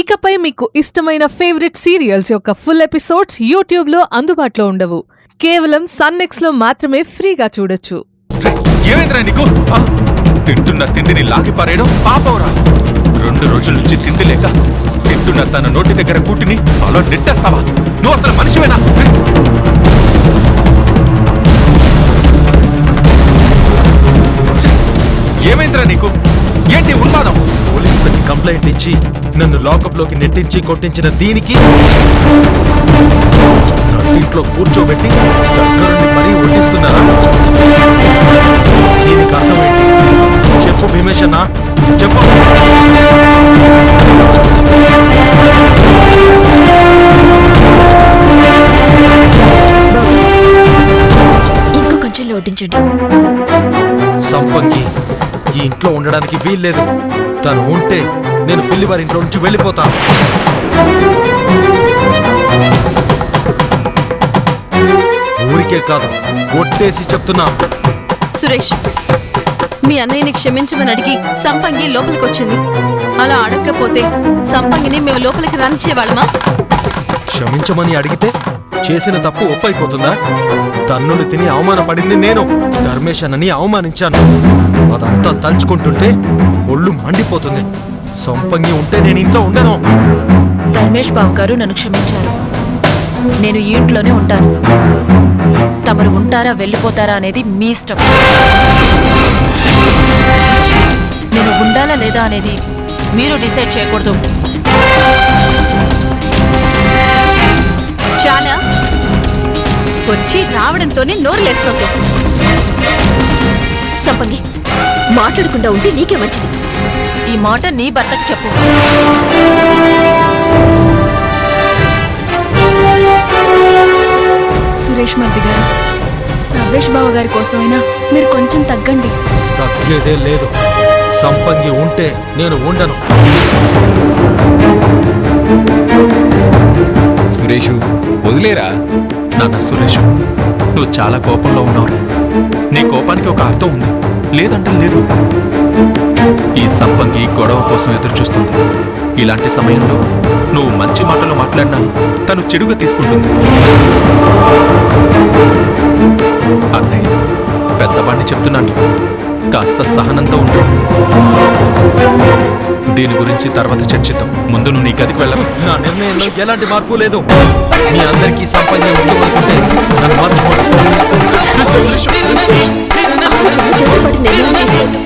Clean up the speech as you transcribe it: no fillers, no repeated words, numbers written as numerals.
ఇకపై మీకు ఇష్టమైన ఫేవరెట్ సీరియల్స్ యొక్క ఫుల్ ఎపిసోడ్స్ యూట్యూబ్ లో అందుబాటులో ఉండవు. కేవలం సన్నెక్స్ లో మాత్రమే ఫ్రీగా చూడొచ్చు. ఏమైందిరా నీకు? తింటున్న తిండిని లాగి పారేయడం పాపవరా? 2 రోజుల నుంచి తిండి లేక తింటున్న తన నోటి దగ్గర కూటిని అలా నెట్టేస్తావా? నువ్వు అసలు మనిషివేనా? ఏమైందిరా నీకు? ఏంటి ఉన్మాదం? పోలీసులకి కంప్లైంట్ ఇచ్చి నన్ను లాకప్ లోకి నెట్టించి కొట్టించిన దీనికి ఇంట్లో కూర్చోబెట్టి దగ్గరుండి మరీ వడ్డిస్తున్నారా? దీనికి అర్థమేంటి? చెప్పు భీమేశన్నా, చెప్పు. ఇంకో కొంచెం లోటించండి. సంపంగి ఈ ఇంట్లో ఉండడానికి వీల్లేదు. తను ఉంటే నేను పిల్లి వారి ఇంట్లో నుంచి వెళ్ళిపోతాను. ఊరికే కాదు, ఒట్టేసి చెప్తున్నా. సురేష్, మీ అన్నయ్యని క్షమించమని అడిగి సంపంగి లోపలికి వచ్చింది. అలా అడగకపోతే సంపంగిని మేము లోపలికి రానిచ్చేవాళ్ళమా? క్షమించమని అడిగితే చేసిన తప్పు ఒప్పైపోతుందా? తన్నులు తిని అవమానపడింది నేను. ధర్మేష్ అన్నని అవమానించాను. అదంతా తలుచుకుంటుంటే ఒళ్ళు మండిపోతుంది. సంపంగి ఉంటే నేను ఇంట్లో ఉండను. ధర్మేష్ బాబు గారు నన్ను క్షమించారు. నేను ఈ ఇంట్లోనే ఉంటాను. తమరు ఉంటారా వెళ్ళిపోతారా అనేది మీ ఇష్టం. నేను ఉండాలా లేదా అనేది మీరు డిసైడ్ చేయకూడదు. చాలా వచ్చి రావడంతోనే నోరులేస్తుంది. సంపంగి, మాట్లాడకుండా ఉంటే నీకే మంచిది. ఈ మాట నీ భర్తకు చెప్పు. సురేష్ మర్ది గారు, సర్వేష్ బావ గారి కోసమైనా మీరు కొంచెం తగ్గండి. తగ్గేదే లేదు. సంపంగి ఉంటే నేను ఉండను. సురేషు, వదిలేరా. నాన్న సురేషు, నువ్వు చాలా కోపంలో ఉన్నావు. నీ కోపానికి ఒక అర్థం ఉంది, లేదంటే లేదు. ఈ సంపంగి గొడవ కోసం ఎదురు చూస్తుంది. ఇలాంటి సమయంలో నువ్వు మంచి మాటలు మాట్లాడినా తను చెడుగా తీసుకుంటుంది. అన్నయ్య, పెద్దవాడిని చెప్తున్నాను, కాస్త సహనంతో ఉండు. దీని గురించి తర్వాత చర్చిద్దాం. ముందు నువ్వు నీ గదికి వెళ్ళవు. నా నిర్ణయంలో ఎలాంటి మార్పు లేదు. మీ అందరికీ సంపంగి ఉండవనుకుంటే నన్ను మర్చిపోండి. తొందరపాటు నిర్ణయం తీసుకోవద్దు.